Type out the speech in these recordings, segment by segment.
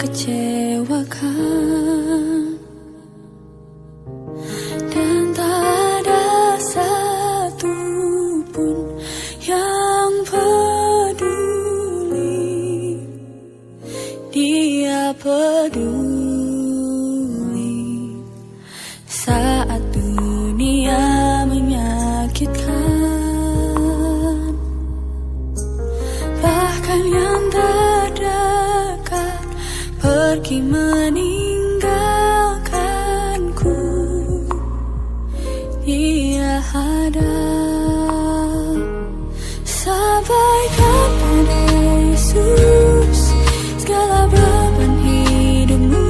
kecewakan, dan tak ada satu pun yang peduli. Dia peduli saat dunia menyakitkan, bahkan yang terdekat pergi meninggalkanku. Dia ada. Sampaikan pada Yesus segala beban hidupmu.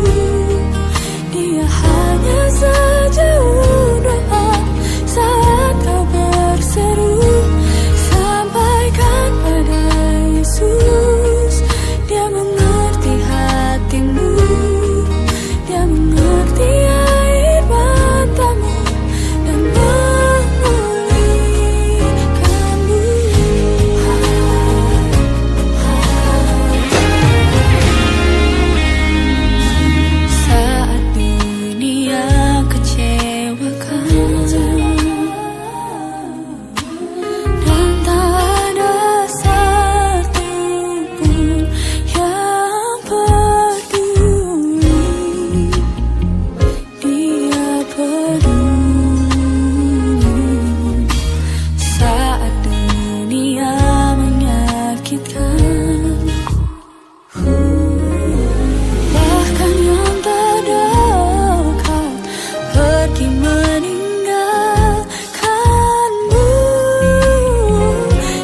Dia hanya sejauh doa saat kau berseru. Sampaikan pada Yesus, Dia mengerti hatimu. Dia mengerti air matamu dan memulihkanmu. Saat dunia kecewakan, dan tak ada satu pun yang peduli. Dia peduli saat dunia menyakitkan, bahkan yang terdekat pergi meninggalkanmu.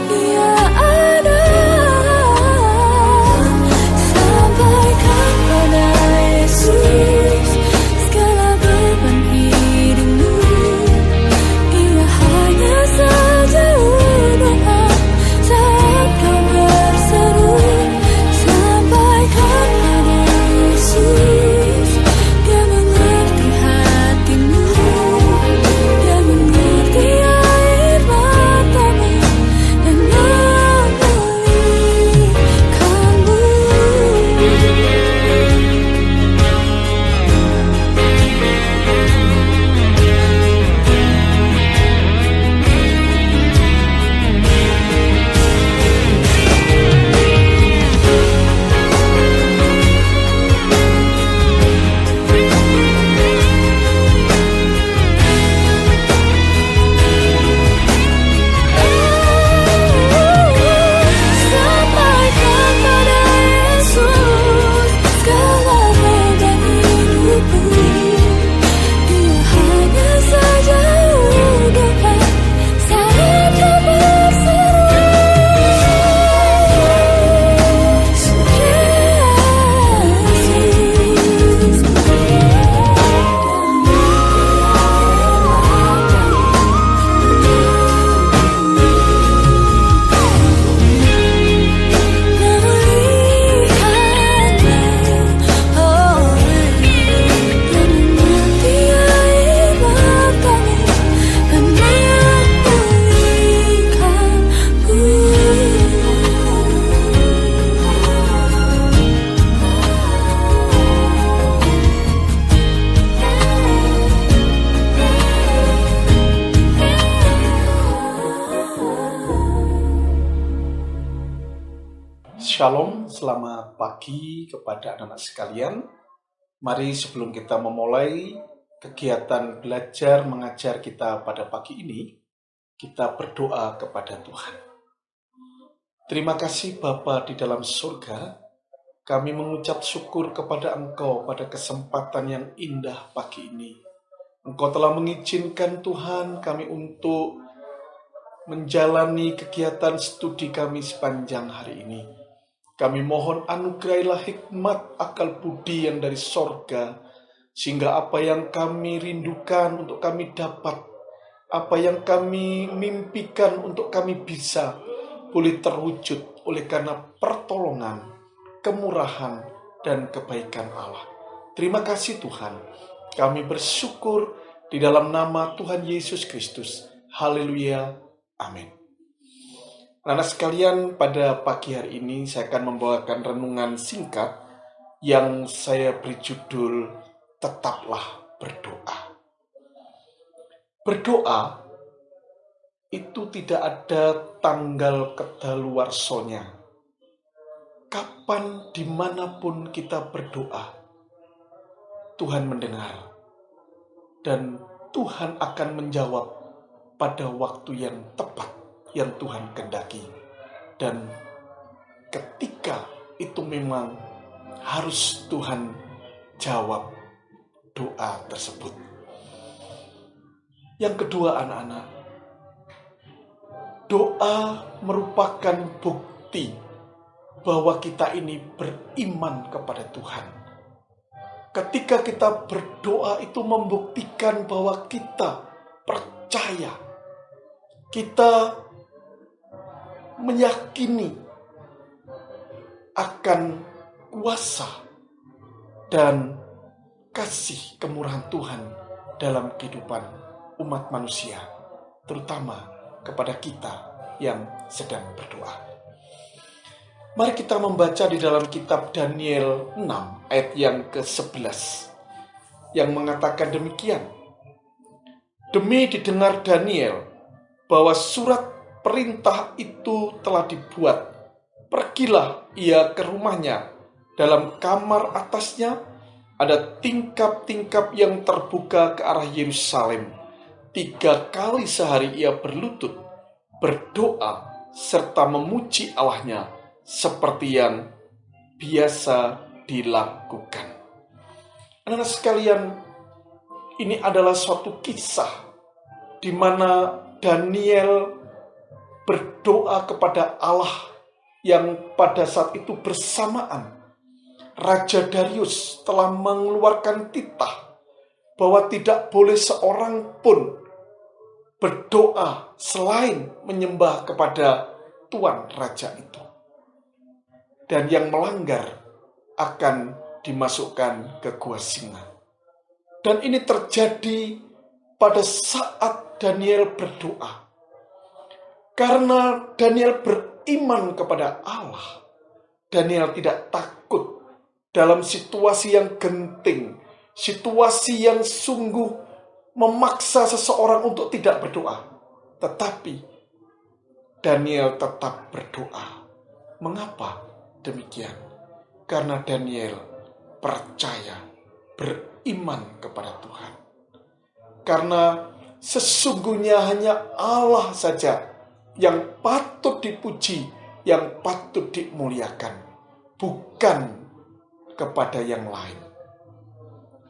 Dia ada. Sampaikan pada Yesus segala beban hidupmu. Dia hanya sejauh doa saat kau berseru. Sampaikan pada Yesus, Dia mengerti hatimu. Dia mengerti air matamu dan memulihkanmu. Sampaikan pada Yesus segala beban hidupmu. Dia hanya sejauh doa saat kau berseru. Shalom, selamat pagi kepada anak-anak sekalian. Mari sebelum kita memulai kegiatan belajar mengajar kita pada pagi ini, kita berdoa kepada Tuhan. Terima kasih Bapa di dalam surga, kami mengucap syukur kepada Engkau pada kesempatan yang indah pagi ini. Engkau telah mengizinkan Tuhan kami untuk menjalani kegiatan studi kami sepanjang hari ini. Kami mohon anugerailah hikmat akal budi yang dari sorga, sehingga apa yang kami rindukan untuk kami dapat, apa yang kami mimpikan untuk kami bisa, boleh terwujud oleh karena pertolongan, kemurahan, dan kebaikan Allah. Terima kasih Tuhan, kami bersyukur di dalam nama Tuhan Yesus Kristus. Haleluya, amin. Anak sekalian, pada pagi hari ini saya akan membawakan renungan singkat yang saya beri judul Tetaplah Berdoa. Berdoa itu tidak ada tanggal kadaluarsanya. Kapan dimanapun kita berdoa, Tuhan mendengar. Dan Tuhan akan menjawab pada waktu yang tepat yang Tuhan kehendaki. Dan ketika itu memang harus Tuhan jawab doa tersebut. Yang kedua, anak-anak, doa merupakan bukti bahwa kita ini beriman kepada Tuhan. Ketika kita berdoa itu membuktikan bahwa kita percaya, kita meyakini akan kuasa dan kasih kemurahan Tuhan dalam kehidupan umat manusia, terutama kepada kita yang sedang berdoa. Mari kita membaca di dalam kitab Daniel 6 ayat yang ke-11 yang mengatakan demikian. Demi didengar Daniel bahwa surat perintah itu telah dibuat, pergilah ia ke rumahnya. Dalam kamar atasnya ada tingkap-tingkap yang terbuka ke arah Yerusalem. 3 kali sehari ia berlutut, berdoa, serta memuji Allahnya, seperti yang biasa dilakukan. Anak-anak sekalian, ini adalah suatu kisah di mana Daniel berdoa kepada Allah yang pada saat itu bersamaan Raja Darius telah mengeluarkan titah bahwa tidak boleh seorang pun berdoa selain menyembah kepada Tuan Raja itu. Dan yang melanggar akan dimasukkan ke gua singa. Dan ini terjadi pada saat Daniel berdoa. Karena Daniel beriman kepada Allah, Daniel tidak takut dalam situasi yang genting, situasi yang sungguh memaksa seseorang untuk tidak berdoa. Tetapi Daniel tetap berdoa. Mengapa demikian? Karena Daniel percaya, beriman kepada Tuhan. Karena sesungguhnya hanya Allah saja yang patut dipuji, yang patut dimuliakan, bukan kepada yang lain.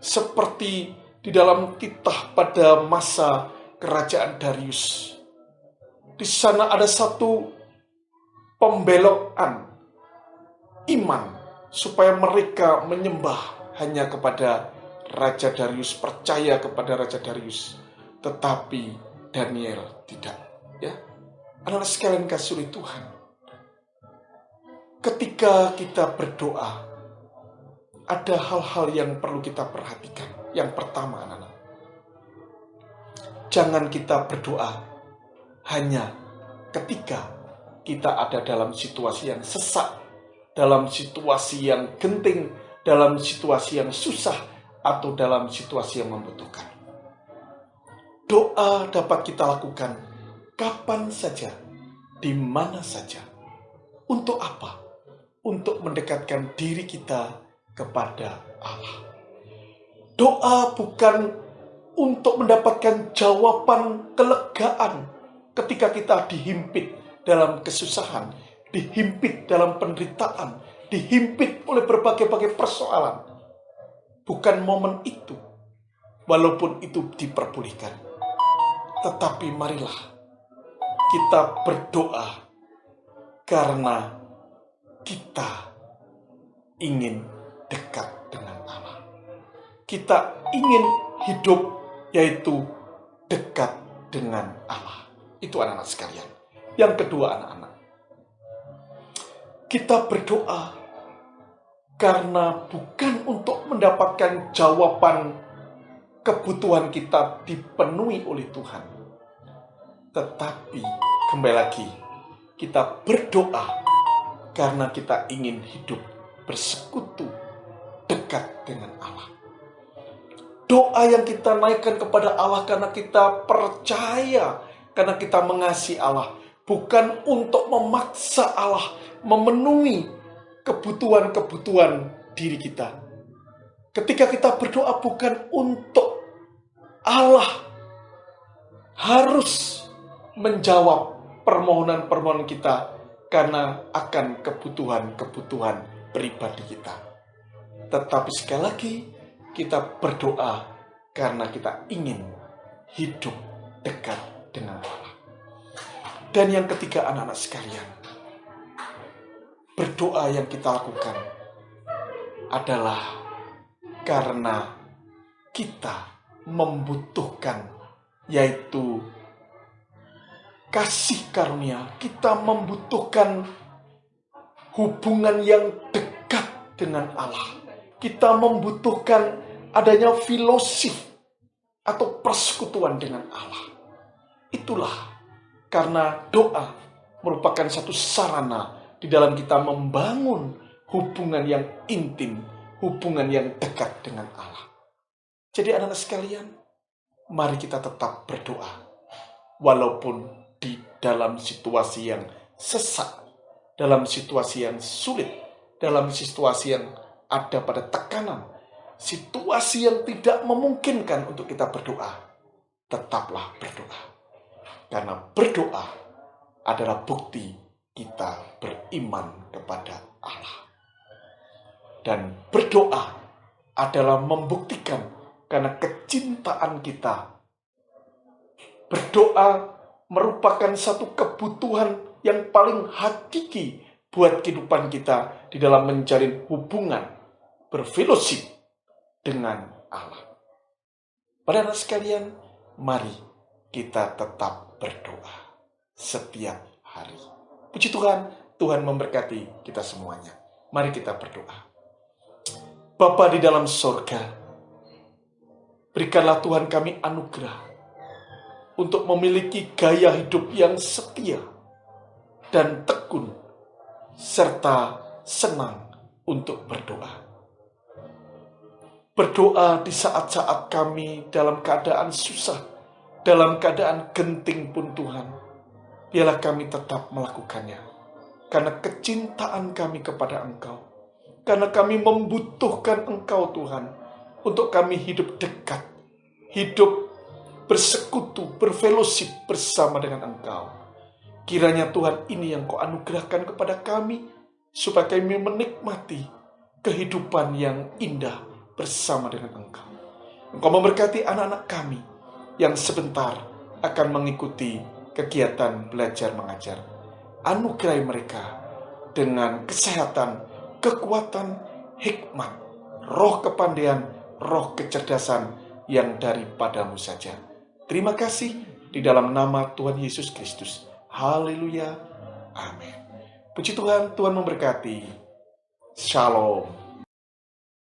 Seperti di dalam titah pada masa kerajaan Darius, di sana ada satu pembelokan iman supaya mereka menyembah hanya kepada Raja Darius, percaya kepada Raja Darius. Tetapi Daniel tidak, ya. Anak-anak sekalian kasih oleh Tuhan, ketika kita berdoa, ada hal-hal yang perlu kita perhatikan. Yang pertama, anak-anak, jangan kita berdoa hanya ketika kita ada dalam situasi yang sesak, dalam situasi yang genting, dalam situasi yang susah, atau dalam situasi yang membutuhkan. Doa dapat kita lakukan kapan saja, di mana saja. Untuk apa? Untuk mendekatkan diri kita kepada Allah. Doa bukan untuk mendapatkan jawaban kelegaan ketika kita dihimpit dalam kesusahan, dihimpit dalam penderitaan, dihimpit oleh berbagai-bagai persoalan. Bukan momen itu, walaupun itu diperbolehkan. Tetapi marilah kita berdoa karena kita ingin dekat dengan Allah. Kita ingin hidup, yaitu dekat dengan Allah. Itu anak-anak sekalian. Yang kedua, anak-anak, kita berdoa karena bukan untuk mendapatkan jawaban kebutuhan kita dipenuhi oleh Tuhan. Tetapi, kembali lagi, kita berdoa karena kita ingin hidup bersekutu dekat dengan Allah. Doa yang kita naikkan kepada Allah karena kita percaya, karena kita mengasihi Allah. Bukan untuk memaksa Allah memenuhi kebutuhan-kebutuhan diri kita. Ketika kita berdoa bukan untuk Allah harus menjawab permohonan-permohonan kita karena akan kebutuhan-kebutuhan pribadi kita. Tetapi sekali lagi, kita berdoa karena kita ingin hidup dekat dengan Allah. Dan yang ketiga, anak-anak sekalian, berdoa yang kita lakukan adalah karena kita membutuhkan, yaitu kasih karunia. Kita membutuhkan hubungan yang dekat dengan Allah. Kita membutuhkan adanya fellowship atau persekutuan dengan Allah. Itulah karena doa merupakan satu sarana di dalam kita membangun hubungan yang intim, hubungan yang dekat dengan Allah. Jadi anak-anak sekalian, mari kita tetap berdoa. Walaupun di dalam situasi yang sesak, dalam situasi yang sulit, dalam situasi yang ada pada tekanan, situasi yang tidak memungkinkan untuk kita berdoa, tetaplah berdoa. Karena berdoa adalah bukti kita beriman kepada Allah. Dan berdoa adalah membuktikan karena kecintaan kita. Berdoa merupakan satu kebutuhan yang paling hakiki buat kehidupan kita di dalam menjalin hubungan, berfellowship dengan Allah. Pada anak sekalian, mari kita tetap berdoa setiap hari. Puji Tuhan, Tuhan memberkati kita semuanya. Mari kita berdoa. Bapa di dalam sorga, berikanlah Tuhan kami anugerah untuk memiliki gaya hidup yang setia dan tekun, serta senang untuk berdoa. Berdoa di saat-saat kami dalam keadaan susah, dalam keadaan genting pun Tuhan, biarlah kami tetap melakukannya. Karena kecintaan kami kepada Engkau. Karena kami membutuhkan Engkau Tuhan, untuk kami hidup dekat, hidup bersekutu, berfellowship bersama dengan Engkau. Kiranya Tuhan ini yang Kau anugerahkan kepada kami, supaya kami menikmati kehidupan yang indah bersama dengan Engkau. Engkau memberkati anak-anak kami yang sebentar akan mengikuti kegiatan belajar mengajar. Anugerahi mereka dengan kesehatan, kekuatan, hikmat, roh kepandaian, roh kecerdasan yang daripadamu saja. Terima kasih di dalam nama Tuhan Yesus Kristus. Haleluya. Amin. Puji Tuhan, Tuhan memberkati. Shalom.